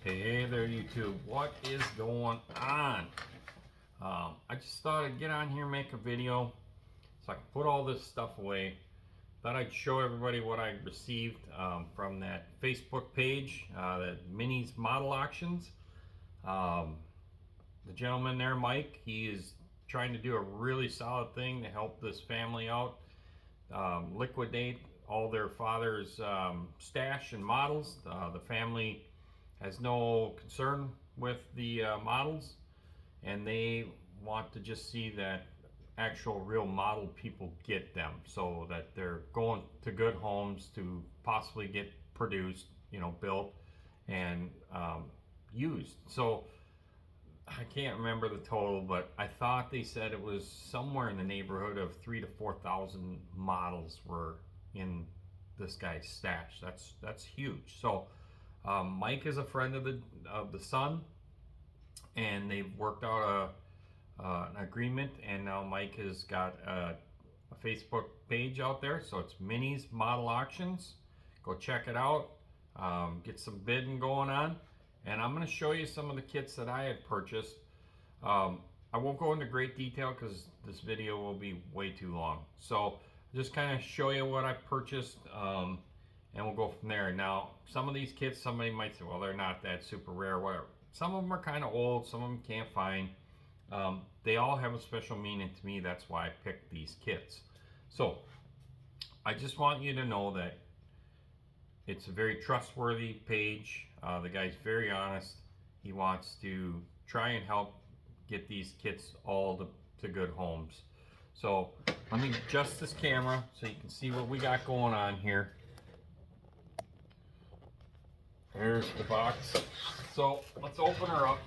Hey there, YouTube. What is going on? I just thought I'd get on here and make a video so I can put all this stuff away. Thought I'd show everybody what I received from that Facebook page, that Minis Model Auctions. The gentleman there, Mike, he is trying to do a really solid thing to help this family out, liquidate all their father's stash and models. The family has no concern with the models, and they want to just see that actual real model people get them, so that they're going to good homes to possibly get produced, built and used. So I can't remember the total, but I thought they said it was somewhere in the neighborhood of 3,000 to 4,000 models were in this guy's stash. That's huge. So Mike is a friend of the son, and they've worked out an agreement, and now Mike has got a Facebook page out there. So it's Minis Model Auctions. Go check it out. Get some bidding going on, and I'm going to show you some of the kits that I had purchased. I won't go into great detail because this video will be way too long. So just kind of show you what I purchased. And we'll go from there. Now, some of these kits, somebody might say, well, they're not that super rare, whatever. Some of them are kind of old, some of them can't find. They all have a special meaning to me. That's why I picked these kits. So, I just want you to know that it's a very trustworthy page. The guy's very honest. He wants to try and help get these kits all to good homes. So, let me adjust this camera so you can see what we got going on here. Here's the box. So let's open her up.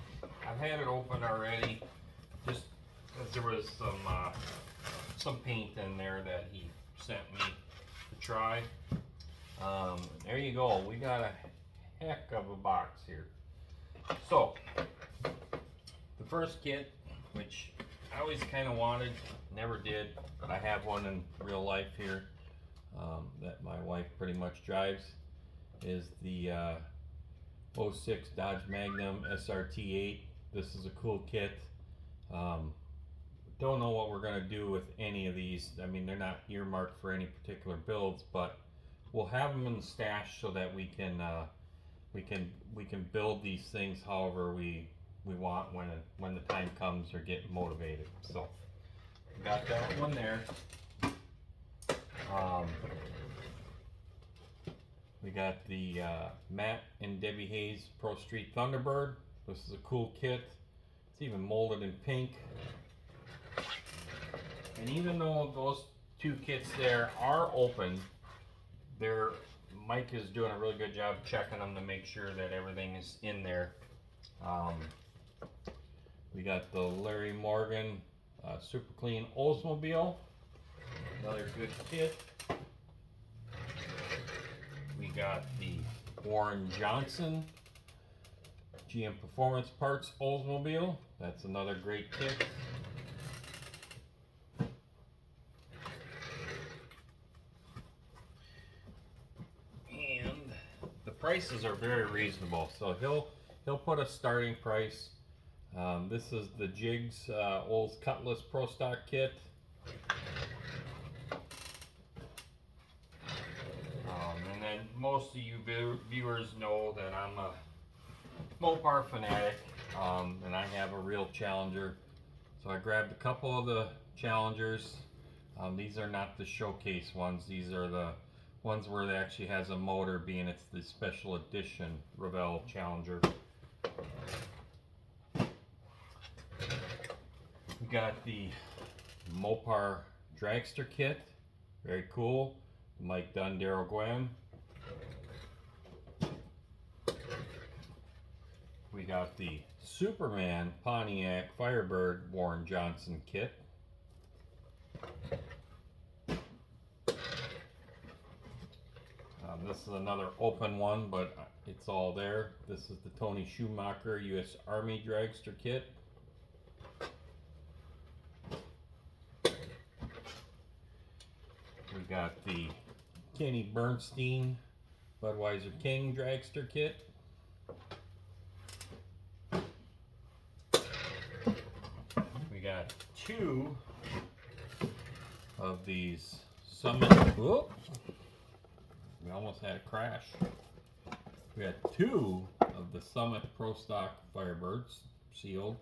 I've had it open already, just because there was some paint in there that he sent me to try. There you go. We got a heck of a box here. So the first kit, which I always kind of wanted, never did, but I have one in real life here that my wife pretty much drives, is the 06 Dodge Magnum SRT8. This is a cool kit. Don't know what we're going to do with any of these. I mean, they're not earmarked for any particular builds, but we'll have them in the stash so that we can build these things however we want when the time comes or get motivated. So got that one there. We got the Matt and Debbie Hayes Pro Street Thunderbird. This is a cool kit. It's even molded in pink. And even though those two kits there are open, Mike is doing a really good job checking them to make sure that everything is in there. We got the Larry Morgan Super Clean Oldsmobile. Another good kit. We got the Warren Johnson GM Performance Parts Oldsmobile. That's another great kit. And the prices are very reasonable. So he'll put a starting price. This is the Jigs Olds Cutlass Pro Stock kit. And then most of you viewers know that I'm a Mopar fanatic, and I have a real Challenger. So I grabbed a couple of the Challengers. These are not the showcase ones. These are the ones where it actually has a motor, being it's the special edition Revell Challenger. We got the Mopar Dragster kit. Very cool. Mike Dunn, Daryl Gwen. We got the Superman Pontiac Firebird Warren Johnson kit. This is another open one, but it's all there. This is the Tony Schumacher U.S. Army Dragster kit. We got the Kenny Bernstein Budweiser King Dragster kit. got 2 of these Summit. Whoop, we almost had a crash. We had 2 of the Summit Pro Stock Firebirds sealed.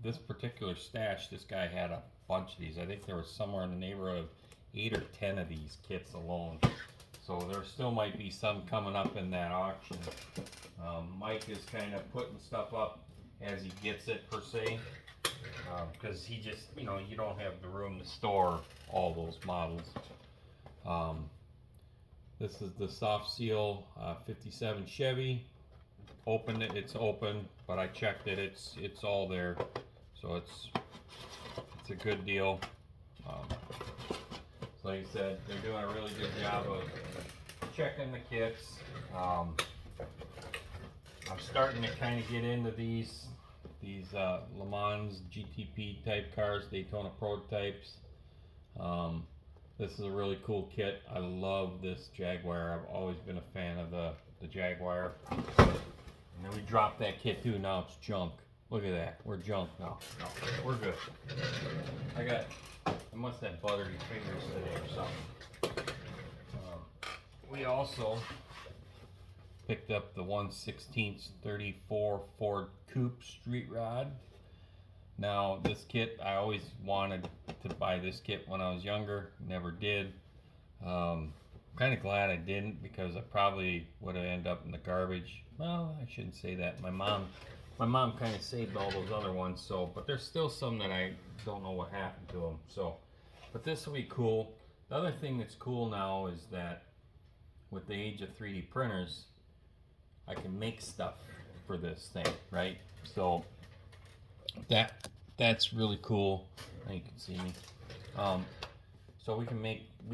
This particular stash, this guy had a bunch of these. I think there was somewhere in the neighborhood of 8 or 10 of these kits alone. So there still might be some coming up in that auction. Mike is kind of putting stuff up as he gets it, per se, because he just, you know, you don't have the room to store all those models. This is the soft seal 57 Chevy. Opened it, it's open, but I checked it, it's all there, so it's a good deal. So like I said, they're doing a really good job of checking the kits. I'm starting to kind of get into these Le Mans GTP type cars, Daytona prototypes. This is a really cool kit. I love this Jaguar. I've always been a fan of the Jaguar. And then we dropped that kit too. Now it's junk. Look at that. We're junk now. No, we're good. I must have buttery fingers today or something. We also picked up the 1/16 34 Ford Coupe Street Rod. Now this kit, I always wanted to buy this kit when I was younger. Never did. Kind of glad I didn't, because I probably would have ended up in the garbage. Well, I shouldn't say that. My mom kind of saved all those other ones. So, but there's still some that I don't know what happened to them. So, but this will be cool. The other thing that's cool now is that with the age of 3D printers, I can make stuff for this thing, right? So that's really cool. Now you can see me. So we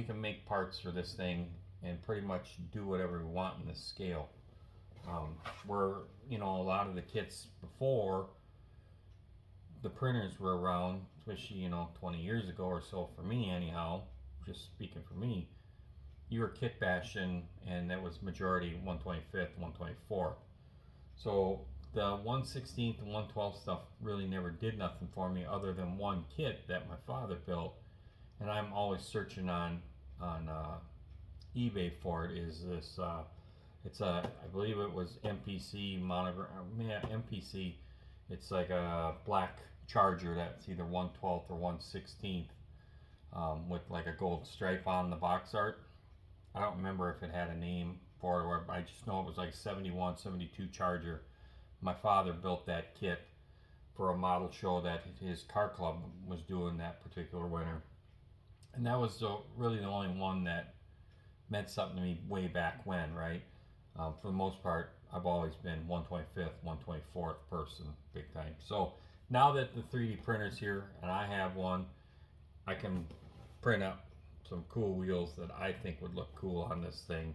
can make parts for this thing and pretty much do whatever we want in this scale. Where, you know, a lot of the kits before, the printers were around, especially, you know, 20 years ago or so, for me anyhow, just speaking for me, you were kit bashing, and that was majority 1/25, 1/24. So the 1/16 and 1/12 stuff really never did nothing for me, other than one kit that my father built, and I'm always searching on eBay for it. Is this it's a, I believe it was MPC monogram, yeah, MPC. It's like a black Charger that's either 1/12 or 1/16, with like a gold stripe on the box art. I don't remember if it had a name for it, or I just know it was like 71, 72 Charger. My father built that kit for a model show that his car club was doing that particular winter. And that was really the only one that meant something to me way back when, right? For the most part, I've always been 1/25, 1/24 person, big time. So now that the 3D printer's here and I have one, I can print up some cool wheels that I think would look cool on this thing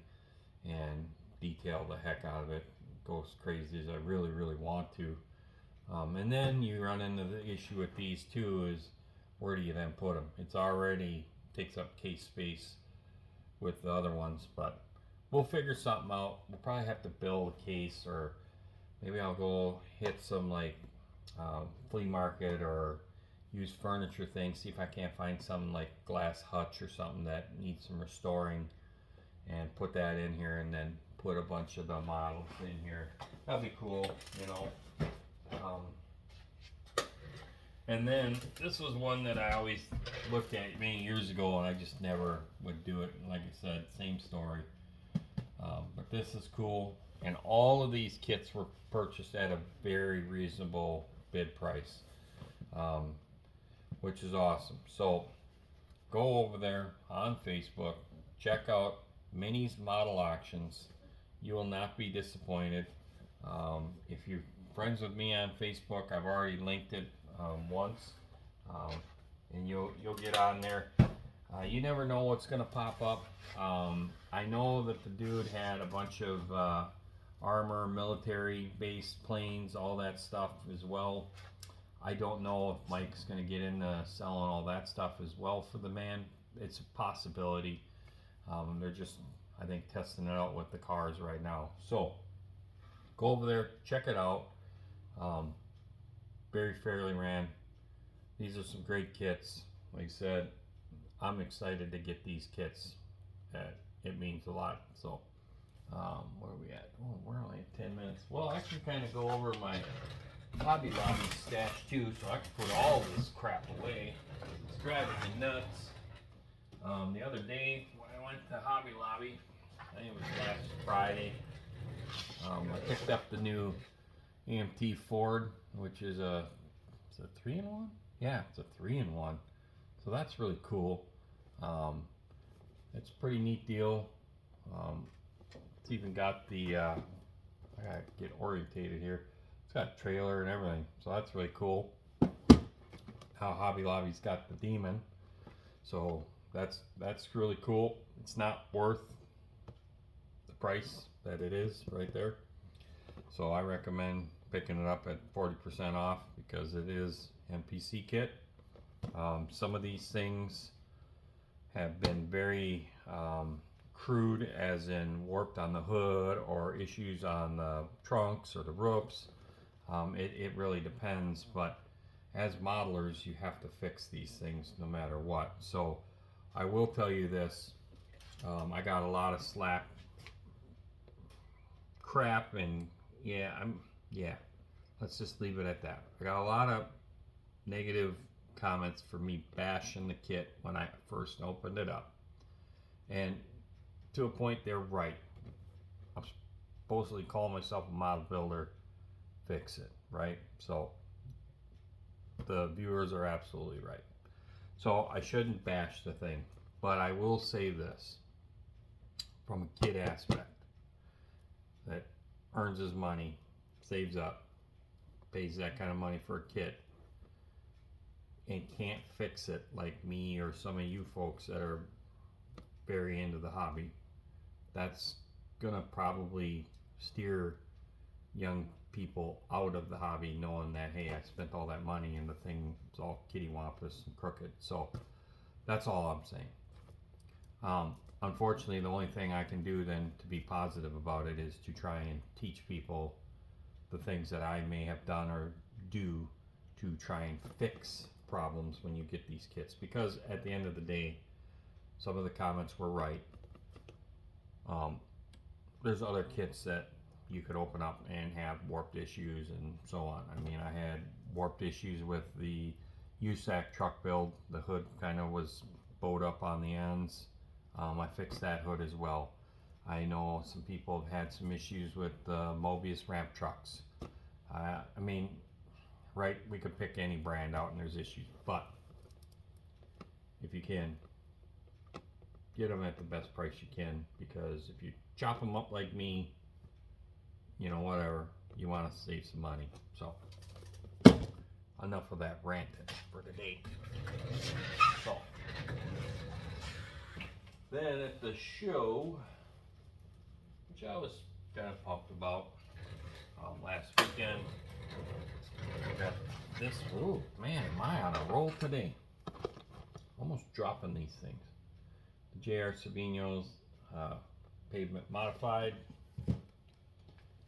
and detail the heck out of it. Go as crazy as I really, really want to. And then you run into the issue with these too, is where do you then put them? It's already takes up case space with the other ones, but we'll figure something out. We'll probably have to build a case, or maybe I'll go hit some like flea market or use furniture things, see if I can't find some like glass hutch or something that needs some restoring, and put that in here, and then put a bunch of the models in here. That'd be cool, you know. And then this was one that I always looked at many years ago, and I just never would do it. Like I said, same story. But this is cool, and all of these kits were purchased at a very reasonable bid price, which is awesome. So go over there on Facebook, check out Minis Model Auctions. You will not be disappointed. If you're friends with me on Facebook, I've already linked it once, and you'll get on there. You never know what's gonna pop up. I know that the dude had a bunch of armor, military-based planes, all that stuff as well. I don't know if Mike's gonna get into selling all that stuff as well for the man. It's a possibility. They're just, I think, testing it out with the cars right now. So go over there, check it out. Barry Fairley ran. these are some great kits. Like I said, I'm excited to get these kits. It means a lot. So, where are we at? Oh, we're only at 10 minutes. Well, I can kind of go over my Hobby Lobby stash too, so I can put all this crap away. It's driving me nuts. The other day when I went to Hobby Lobby, I think it was last Friday, I picked up the new AMT Ford, which is a 3-in-1? Yeah, it's a 3-in-1. So that's really cool. It's a pretty neat deal. It's even got the, I gotta get orientated here. It's got a trailer and everything, so that's really cool. How Hobby Lobby's got the Demon, so that's really cool. It's not worth the price that it is right there, so I recommend picking it up at 40% off because it is MPC kit. Some of these things have been very crude, as in warped on the hood or issues on the trunks or the roofs. It really depends, but as modelers you have to fix these things no matter what. So I will tell you this, I got a lot of crap, and yeah, let's just leave it at that. I got a lot of negative comments for me bashing the kit when I first opened it up, and to a point they're right. I'm supposedly calling myself a model builder. Fix it, right? So the viewers are absolutely right. So I shouldn't bash the thing, but I will say this from a kid aspect that earns his money, saves up, pays that kind of money for a kit, and can't fix it like me or some of you folks that are very into the hobby. That's gonna probably steer young people out of the hobby, knowing that, hey, I spent all that money and the thing is all kittywampus and crooked. So that's all I'm saying. Unfortunately, the only thing I can do then to be positive about it is to try and teach people the things that I may have done or do to try and fix problems when you get these kits, because at the end of the day, some of the comments were right. There's other kits that you could open up and have warped issues and so on. I mean, I had warped issues with the USAC truck build. The hood kind of was bowed up on the ends. I fixed that hood as well. I know some people have had some issues with Mobius ramp trucks. I mean, right, we could pick any brand out and there's issues, but if you can, get them at the best price you can, because if you chop them up like me, you know, whatever, you want to save some money. So enough of that rant for today. So then at the show, which I was kind of pumped about, last weekend, I got this. Oh man, am I on a roll today? Almost dropping these things. The JR Savino's Pavement Modified.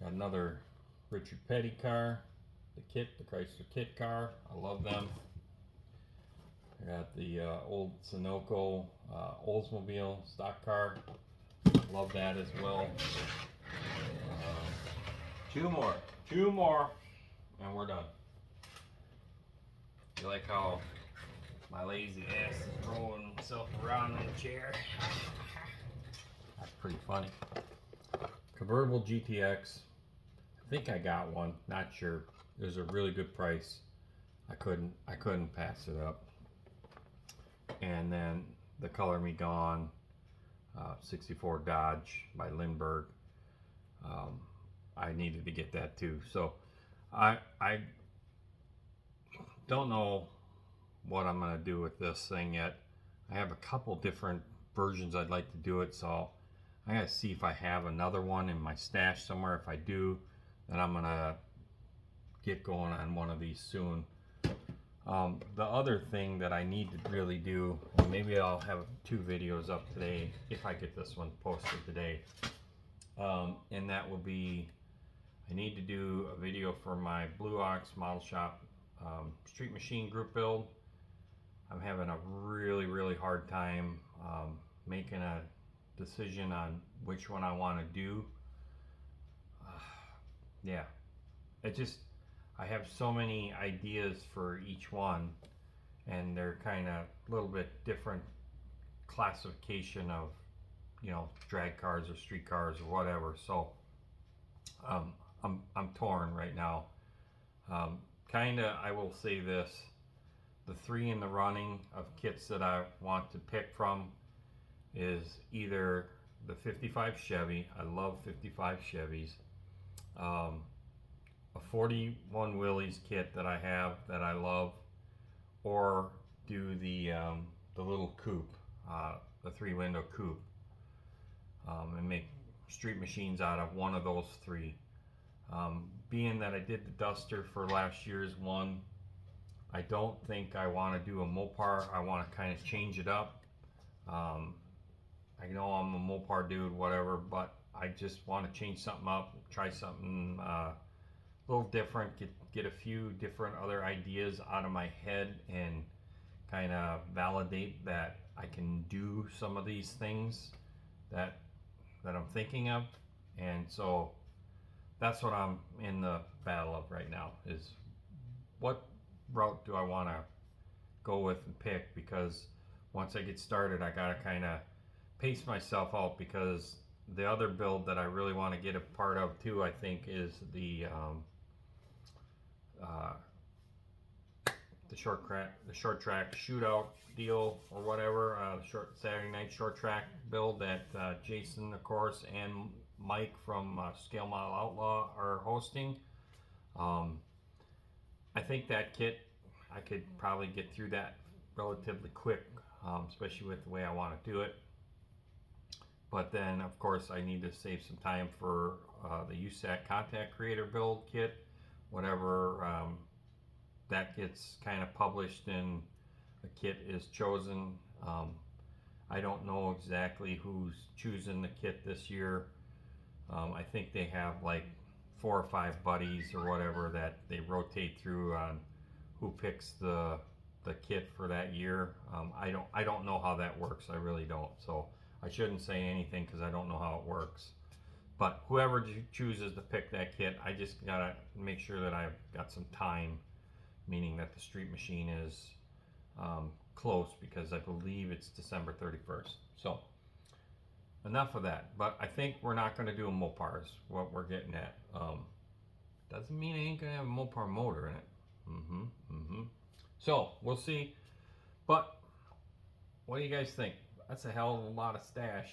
Got another Richard Petty car, the Chrysler kit car. I love them. I got the old Sunoco Oldsmobile stock car. Love that as well. Two more, and we're done. You like how my lazy ass is rolling himself around in the chair? That's pretty funny. Convertible GTX. I think I got one. Not sure. It was a really good price. I couldn't pass it up. And then the Color Me Gone 64 Dodge by Lindbergh. I needed to get that too. So I don't know what I'm gonna do with this thing yet. I have a couple different versions I'd like to do it, so I gotta see if I have another one in my stash somewhere. If I do, then I'm gonna get going on one of these soon. The other thing that I need to really do, and maybe I'll have 2 videos up today if I get this one posted today, and that will be, I need to do a video for my Blue Ox Model Shop Street Machine group build. I'm having a really hard time making a decision on which one I want to do. Yeah, it just, I have so many ideas for each one, and they're kind of a little bit different classification of, you know, drag cars or street cars or whatever. So I'm torn right now. Kinda, I will say this: the three in the running of kits that I want to pick from is either the 55 Chevy. I love 55 Chevys. A 41 Willys kit that I have that I love, or do the little coupe, the 3-window coupe, and make street machines out of one of those three. Being that I did the Duster for last year's one, I don't think I want to do a Mopar. I want to kind of change it up. I know I'm a Mopar dude, whatever, but I just want to change something up, try something a little different, get a few different other ideas out of my head, and kind of validate that I can do some of these things that I'm thinking of. And so that's what I'm in the battle of right now, is what route do I want to go with and pick, because once I get started I gotta kind of pace myself out, because the other build that I really want to get a part of too, I think, is the short track shootout deal or whatever, short Saturday night short track build that Jason, of course, and Mike from Scale Model Outlaw are hosting. I think that kit, I could probably get through that relatively quick, especially with the way I want to do it. But then, of course, I need to save some time for the USAC Contact Creator build kit, whatever that gets kind of published and the kit is chosen. I don't know exactly who's choosing the kit this year. I think they have like 4 or 5 buddies or whatever that they rotate through on who picks the kit for that year. I don't know how that works. I really don't. So I shouldn't say anything because I don't know how it works. But whoever chooses to pick that kit, I just gotta make sure that I've got some time, meaning that the street machine is close, because I believe it's December 31st. So enough of that. But I think we're not going to do a Mopar, is what we're getting at. Doesn't mean I ain't going to have a Mopar motor in it. So we'll see. But what do you guys think? That's a hell of a lot of stash.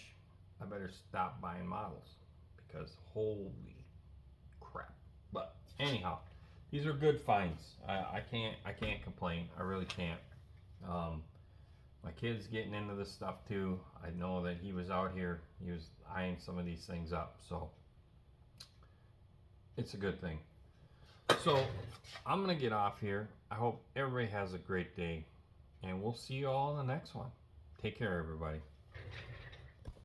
I better stop buying models, because holy crap. But anyhow, these are good finds. I can't complain. I really can't. My kid's getting into this stuff too. I know that he was out here, he was eyeing some of these things up, so it's a good thing. So I'm gonna get off here. I hope everybody has a great day, and we'll see you all in the next one. Take care, everybody.